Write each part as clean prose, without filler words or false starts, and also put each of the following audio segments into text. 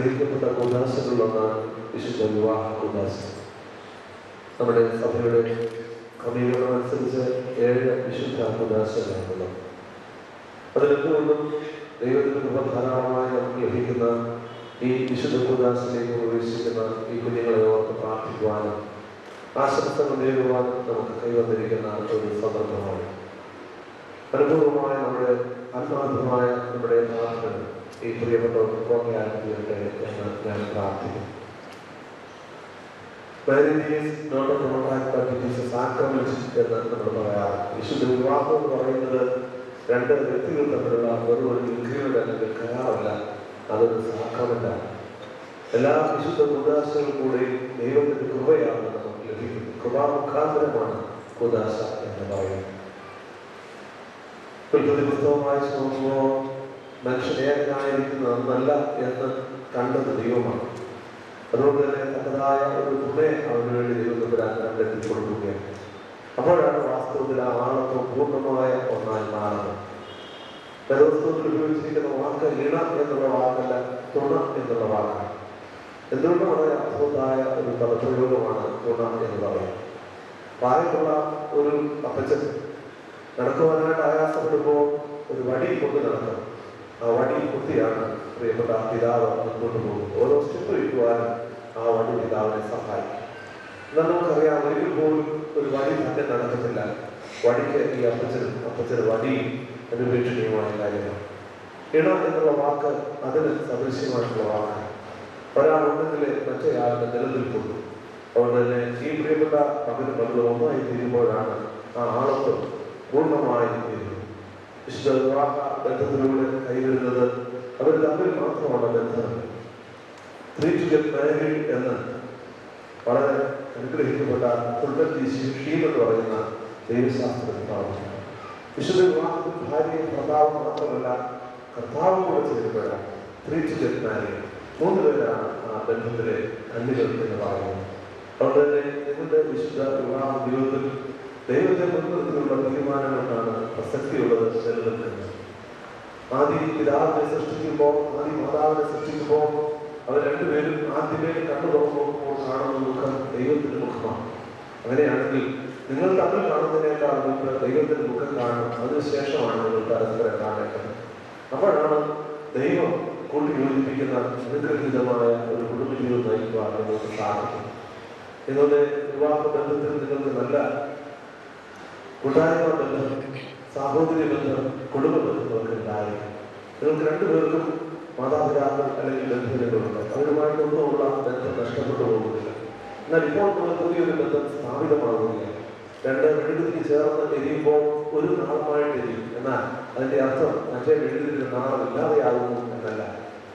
അനുഗ്രഹിക്കപ്പെട്ട കൂദാശകളിലൊന്നാണ് വിശുദ്ധ വിവാഹ കൂദാശ. നമ്മുടെ സഭയുടെ ക്രമീകരണം അനുസരിച്ച് 7 വിശുദ്ധ കൂദാശകളാണുള്ളത്. അതിലെന്തുകൊണ്ടും ദൈവത്തിന്റെ കൃപ ധാരാളമായി നമുക്ക് ലഭിക്കുന്ന ഈ വിശുദ്ധ കൂദാശയിലേക്ക് പ്രവേശിക്കുന്ന ഈ കുഞ്ഞുങ്ങളെ ഓർത്ത് പ്രാർത്ഥിക്കുവാനും ആശംസകൾ നേടുവാനും നമുക്ക് കൈവന്നിരിക്കുന്ന ഒരു സന്ദർഭമാണ്. അനുഭവമായ നമ്മുടെ ആത്മാർത്ഥമായ നമ്മുടെ പ്രാർത്ഥന ഈ പ്രിയപ്പെട്ടവർക്ക് പ്രോത്സാഹിപ്പിക്കട്ടെ എന്ന് ഞാൻ പ്രാർത്ഥിക്കുന്നു. എന്ന് നമ്മൾ പറയാറ്. വിശുദ്ധ വിവാഹം എന്ന് പറയുന്നത് 2 വ്യക്തികൾ തമ്മിലുള്ള ഒരു എഗ്രിമെന്റ് അല്ലെങ്കിൽ കരാറല്ല, അതൊരു സാക്രമെന്റാണ്. എല്ലാ വിശുദ്ധ കൂദാശകൾ കൂടെയും ദൈവത്തിന്റെ കൃപയാണ് നമുക്ക് ലഭിക്കുന്നത്. കൃപാമുഖാന്തരമാണ് കൂദാശ എന്ന് പറയുന്നത്. ഉൽപ്പത്തി പുസ്തകം വായിച്ചു നോക്കുമ്പോൾ മനുഷ്യൻ ഏകനായിരിക്കുന്നത് നല്ല എന്ന് കണ്ടത് ദൈവമാണ്. അതുകൊണ്ട് തന്നെ തക്കതായ ഒരു തുണയെ അവന് വേണ്ടി ദൈവത്തിൻ്റെ കണ്ടെത്തി കൊടുക്കുകയാണ്. അപ്പോഴാണ് വാസ്തവത്തിൽ ആ ആളത്വം പൂർണ്ണമായ ഒന്നായി മാറുന്നത്. വേദപുസ്തകത്തിൽ ഉപയോഗിച്ചിരിക്കുന്ന വാക്ക് ഇണ എന്നുള്ള വാക്കല്ല, തുണ എന്നുള്ള വാക്കാണ്. എന്തുകൊണ്ടും വളരെ അർത്ഥവത്തായ ഒരു പദപ്രയോഗമാണ് തുണ എന്ന് പറയുന്നത്. പ്രായമുള്ള ഒരു അപ്പച്ചൻ നടക്കുവാനായിട്ട് ആയാസപ്പെടുമ്പോൾ ഒരു വടി കൊണ്ട് നടക്കണം. ആ വടി കുത്തിയാണ് പ്രിയപ്പെട്ട പിതാവ് മുൻപോട്ട് പോകുന്നത്. ഓരോ സ്റ്റെപ്പ് വയ്ക്കുവാനും ആ വടി പിതാവിനെ സഹായിക്കും. എന്നാൽ നമുക്കറിയാം, ഒരിക്കൽ പോലും ഒരു വടി തന്നെ നടക്കത്തില്ല. വടിക്ക് ഈ അപ്പച്ചന് വടിയും അനുപേക്ഷണീയമായ കാര്യമാണ്. ഇണ എന്നുള്ള വാക്ക് അതിന് സദൃശ്യമായിട്ടുള്ള വാക്കാണ്. ഒരാളുണ്ടെങ്കിൽ മറ്റേയാളുടെ നിലനിൽപ്പുള്ളൂ. അതുകൊണ്ട് തന്നെ ഈ പ്രിയപ്പെട്ട മകളും ഒന്നായി തീരുമ്പോഴാണ് ആ ആളത്വം പൂർണ്ണമായി തീരുന്നത്. വിശുദ്ധ വിവാഹ ബന്ധത്തിലൂടെ കൈവരുന്നത് അവർ തമ്മിൽ മാത്രമാണ് ബന്ധം. 3 to get married എന്ന് വളരെ അനുഗ്രഹിക്കപ്പെട്ട ഷീം എന്ന് പറയുന്ന ദൈവശാസ്ത്രത്തിൽ പറഞ്ഞു. വിശുദ്ധ വിവാഹത്തിൽ ഭാര്യയും ഭർത്താവും മാത്രമല്ല, കർത്താവും കൂടെ ചേരുമ്പോഴാണ് 3 to get married. 3 പേരാണ് ആ ബന്ധത്തിലെ കണ്ണികൾ എന്ന് പറയുന്നത്. അതുകൊണ്ട് തന്നെ നിങ്ങളുടെ വിശുദ്ധ വിവാഹ ജീവിതത്തിൽ ദൈവത്തെ മുൻനിർത്തിയുള്ള തീരുമാനങ്ങൾക്കാണ് പ്രസക്തിയുള്ളത് നിലനിൽക്കുന്നത്. ആദ്യ പിതാവിനെ സൃഷ്ടിക്കുമ്പോൾ, ആദ്യ മാതാവിനെ സൃഷ്ടിക്കുമ്പോൾ അവർ 2 പേരും ആദ്യമേ കണ്ണു തുറക്കുമ്പോൾ കാണുന്ന മുഖം ദൈവത്തിന്റെ മുഖമാണ്. അങ്ങനെയാണെങ്കിൽ നിങ്ങൾ തമ്മിൽ കാണുന്നതിനേക്കാൾ മുമ്പ് ദൈവത്തിന്റെ മുഖം കാണും. അതിനുശേഷമാണ് നിങ്ങൾ പരസ്പരം കാണേണ്ടത്. അപ്പോഴാണ് ദൈവം കൂട്ടിയോജിപ്പിക്കുന്ന അനുഗ്രഹീതമായ ഒരു കുടുംബജീവിതം നയിക്കുവാൻ നിങ്ങൾക്ക് സാധിക്കും. നിങ്ങളുടെ വിവാഹ ബന്ധത്തിൽ നിങ്ങൾക്ക് നല്ല കൂട്ടായ്മ ബന്ധം, സാഹോദര്യ ബന്ധം, കുടുംബ ബന്ധങ്ങളൊക്കെ ഉണ്ടായിരിക്കും. നിങ്ങൾക്ക് 2 പേർക്കും മാതാപിതാക്കൾ അല്ലെങ്കിൽ ബന്ധുജനങ്ങളുണ്ട്. അവരുമായിട്ടൊന്നുമുള്ള ബന്ധം നഷ്ടപ്പെട്ടു പോകുന്നില്ല. എന്നാൽ ഇപ്പോൾ നമ്മൾ പുതിയൊരു ബന്ധം സ്ഥാപിതമാകുകയാണ്. 2 മെഴുകുതിരി ചേർന്ന് എരിയുമ്പോൾ ഒരു നാളമായിട്ട് എരിയും. എന്നാൽ അതിന്റെ അർത്ഥം മറ്റേ മെഴുകുതിരി നാളം ഇല്ലാതെയാകുന്നു എന്നല്ല.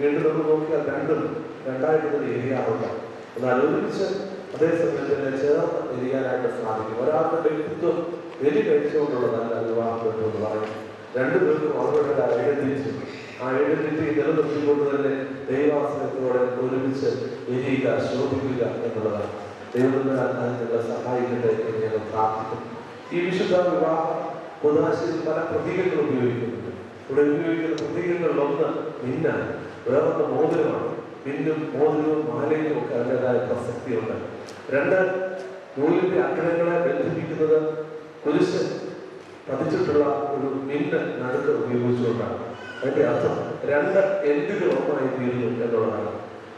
വീണ്ടും നമ്മൾ നോക്കിയാൽ 2ഉം 2ആയിട്ട് തന്നെ എരിയാറുണ്ട്. എന്നാൽ ഒരുമിച്ച് അതേസമയത്ത് തന്നെ ചേർന്ന് എരിയാനായിട്ട് സാധിക്കും. ഒരാളുടെ വ്യക്തിത്വം എരി കഴിച്ചുകൊണ്ടുള്ളതല്ല വിവാഹ ബന്ധം എന്ന് പറയും. 2 പേർക്കും അവരുടെ ഐഡന്റിറ്റി, ആ ഐഡന്റിറ്റി നിലനിർത്തിക്കൊണ്ട് തന്നെ ദൈവാശ്രയത്തോടെ ഒരുമിച്ച് എരിയുക, ശോഭിക്കുക എന്നുള്ളതാണ്. ദൈവത്തിന്റെ നിങ്ങളെ സഹായിക്കട്ടെ എന്ന് ഞങ്ങൾ പ്രാർത്ഥിക്കുന്നു. ഈ വിശുദ്ധ വിവാഹ കൂദാശയിൽ പല പ്രതീകങ്ങൾ ഉപയോഗിക്കുന്നുണ്ട്. ഇവിടെ ഉപയോഗിക്കുന്ന പ്രതീകങ്ങളിലൊന്ന് മിന്നാണ്, വേറൊന്ന് മോതിരമാണ്. മിന്നും മോതിരവും മാലയും ഒക്കെ അതിൻ്റെതായ പ്രസക്തിയുണ്ട്. 2 നൂലിന്റെ അഗ്രഹങ്ങളെ ബന്ധിപ്പിക്കുന്നത് കുരിശ് പതിച്ചിട്ടുള്ള ഒരു മിന്ന് നടുക്ക് ഉപയോഗിച്ചുകൊണ്ടാണ്. അതിന്റെ അർത്ഥം 2 എൻഡുകൾ ഒന്നായി തീരുന്നു എന്നുള്ളതാണ്.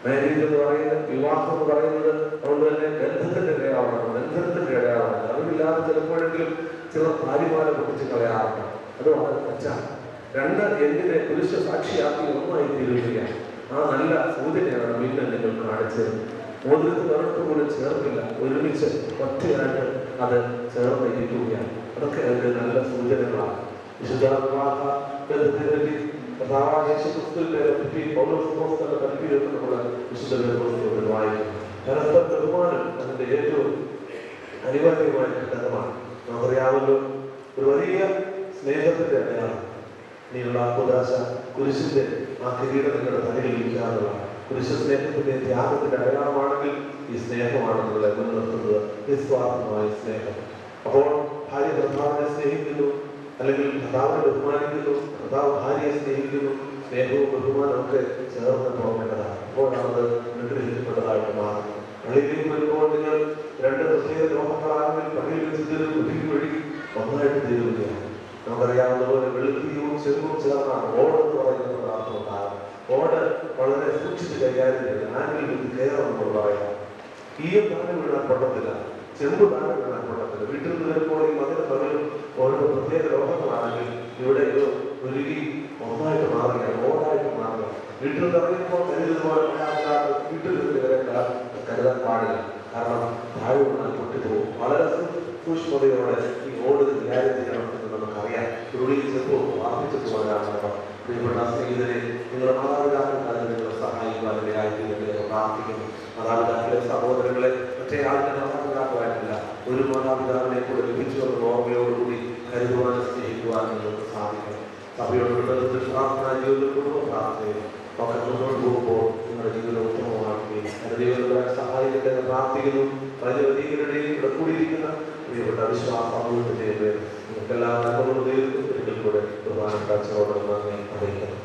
മാരേജ് എന്ന് പറയുന്നത്, വിവാഹം എന്ന് പറയുന്നത് അതുകൊണ്ട് തന്നെ ബന്ധത്തിന്റെ ഇടയാളമാണ്, ബന്ധത്തിന്റെ ഇടയാളമാണ്. അറിവില്ലാതെ ചിലപ്പോഴെങ്കിലും ചില ഭാര്യമാരെ പൊട്ടിച്ച് കളയാറുണ്ട്. അത് വളരെ തെറ്റാണ്. 2 എൻഡിനെ കുരിശ് സാക്ഷിയാക്കി ഒന്നായി തീരുകയാണ്. ആ നല്ല സൂചനയാണ് മിന്ന് നിങ്ങൾ കാണിച്ചത്. മോതിരത്തിന് ഒരിടത്തും കൂടെ ചേർക്കില്ല, ഒരുമിച്ച് ഒറ്റയായിട്ട് അത് ചേർന്ന് ഇരിക്കുകയാണ്. അതൊക്കെ അതിന്റെ നല്ല സൂചനകളാണ്. വിശുദ്ധ വിവാഹ ബന്ധത്തെ പറ്റി യേശുക്രിസ്തുവിനെ പറ്റി പൗലോസ് കൽപ്പിക്കുന്നത് നമ്മൾ വിശുദ്ധ വേദപുസ്തകത്തിൽ വായിക്കുന്നു. പരസ്പര ബഹുമാനം അതിന്റെ ഏറ്റവും അനിവാര്യമായ ഘടകമാണ്. നമുക്കറിയാമല്ലോ, ഒരു വലിയ സ്നേഹത്തിന്റെ അടയാളം നീയുള്ള കൂദാശ കുരിശിന്റെ ആ കിരീടം നിങ്ങളുടെ തലയിൽ ഇരിക്കാറുള്ളതാണ്. കുരിശ് സ്നേഹത്തിന്റെ ത്യാഗത്തിന്റെ അടയാളമാണെങ്കിൽ ഈ സ്നേഹമാണെന്നുള്ള മുൻനിർത്തുന്നത് നിസ്വാർത്ഥമായ സ്നേഹം. അപ്പോൾ ഭാര്യ ഭർത്താവിനെ സ്നേഹിക്കുന്നു, അല്ലെങ്കിൽ ഭർത്താവിനെ ബഹുമാനിക്കുന്നു, ഭർത്താവ് ഭാര്യയെ സ്നേഹിക്കുന്നു. സ്നേഹവും ബഹുമാനവും ഒക്കെ ചേർന്ന് പോകേണ്ടതാണ്. അപ്പോഴാണത് അനുഗ്രഹിക്കപ്പെട്ടതായിട്ട് മാറും. പള്ളിയിലേക്ക് വരുമ്പോൾ നിങ്ങൾ രണ്ട് പ്രത്യേക ലോഹങ്ങളാണെങ്കിൽ പള്ളിയിൽ വെച്ചിട്ട് ഒഴുകി ഒഴുകി ഒന്നായിട്ട് തീരുകയാണ്. നമുക്കറിയാവുന്നതുപോലെ വെളുപ്പിയും ചെറുപ്പും ചേർന്നാണ് ഓട് എന്ന് പറയുന്ന പ്രാർത്ഥന ഉണ്ടാകും. ഓട് വളരെ സൂക്ഷിച്ച് കൈകാര്യം ചെയ്ത് ആനിൽ നിന്ന് കയറും നമ്മൾ പറയാം. ഈയും താഴെ വീഴാൻ പൊട്ടത്തില്ല, ചെമ്പ് താഴെ വീഴാൻ പൊട്ടത്തില്ല. വീട്ടിൽ നിന്ന് വരുമ്പോൾ ഈ മതിലും പകലും ഓരോ പ്രത്യേക ലോഹങ്ങളാണെങ്കിൽ ഇവിടെ ഒഴുകി ഒന്നായിട്ട് മാറുകയാണ്, ഓടായിട്ട് മാറുക. വീട്ടിൽ നിന്ന് ഇറങ്ങിയപ്പോൾ കരുതുപോലെ വീട്ടിൽ നിന്ന് കരുതാൻ പാടില്ല. കാരണം താഴെ വീണാൽ പൊട്ടിപ്പോകും. വളരെ സൂക്ഷ്മതയോടെ ഈ ഓട് കൈകാര്യം ചെയ്യണം എന്ന് നമുക്കറിയാം. ഉരുളിയിൽ ചെറുപ്പം വാർപ്പിച്ചിട്ട് പോകാനാണ്. പ്രിയപ്പെട്ട സ്നേഹിതരെ, നിങ്ങളുടെ മാതാപിതാക്കൾക്കായി നിങ്ങളെ സഹായിക്കുവാൻ ഇടയായിത്തീരുന്നത് പ്രാർത്ഥിക്കുന്നു. മാതാപിതാക്കളെ, സഹോദരങ്ങളെ, മറ്റേ ആളുടെ മാതാപിതാക്കളായിട്ടില്ല, ഒരു മാതാപിതാവിനെ കൂടെ ലഭിച്ചുവെന്ന ഓർമ്മയോടുകൂടി കരുതുവാനും സ്നേഹിക്കുവാനും നിങ്ങൾക്ക് സാധിക്കണം. സഭയോടുള്ള ബന്ധത്തിൽ പ്രാർത്ഥന ജീവിതത്തിൽ കുടുംബ പ്രാർത്ഥനയും ഒക്കെ മുന്നോട്ട് പോകുമ്പോൾ നിങ്ങളുടെ ജീവിതം ഉത്തമമാക്കുകയും ദൈവങ്ങളെ സഹായിക്കട്ടെ പ്രാർത്ഥിക്കുന്നു. വലിയവരുടെയും ഇവിടെ കൂടിയിരിക്കുന്ന പ്രിയപ്പെട്ട വിശ്വാസത്തിന്റെ പേര് നിങ്ങൾക്കെല്ലാം നന്മകളും ദൈവത്തിൽ ഒരിക്കൽ കൂടെ ബഹുമാനപ്പെട്ട അച്ഛനോട് നന്ദി അറിയിക്കുന്നു.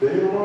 Amen.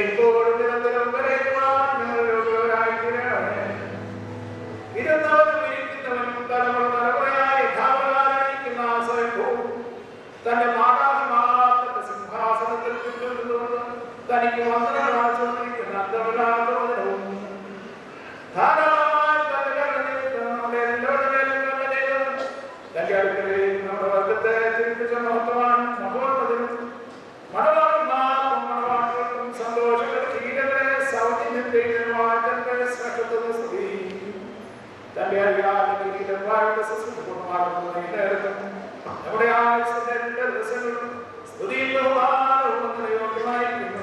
ഇപ്പോഴും നിരന്തരം വരേക്കുവാൻ ഞങ്ങളോരായിത്തീരണമേ. ഇരുന്നവനും ഇരിക്കുന്നവനും തലമുറ തലമുറയായി യഥാപ്രകാരമിരിക്കുന്ന സ്വയംഭൂവും തന്റെ മാതാപിതാക്കളുടെ സിംഹാസനത്തിൽ പിന്തുടർന്നുകൊണ്ട് തനിക്ക് വന്ദനമാച്ചുകൊണ്ടിരിക്കുന്ന അന്തമില്ലാത്തവനും ധാരാളമായി തന്റെ നമ്മുടെ എല്ലാവരുടെ മേലും കരുണ ചെയ്തവനും തന്റെ അടുക്കലേക്ക് നമ്മുടെ വർഗത്തെ തിരിപ്പിച്ച മഹത്വവാനും മഹോന്നതനും മണവാളന്മാർക്കും മണവാട്ടികൾക്കും സന്തോഷങ്ങളുടെ കീഴകളെ സൗജന്യത്തേക്കുമായി തന്റെ ശ്രദ്ധ സ്തുതി തന്റെ അറിയാതെ കീഴന്മാരുടെ സസ്യപൂർണ്ണമാകുന്ന ഈ നേരത്തും നമ്മുടെ ആയുസ്സിന്റെ എല്ലാ ദിവസങ്ങളും സ്തുതിയും ബഹുമാനവും യോഗ്യമായിരിക്കുന്നു.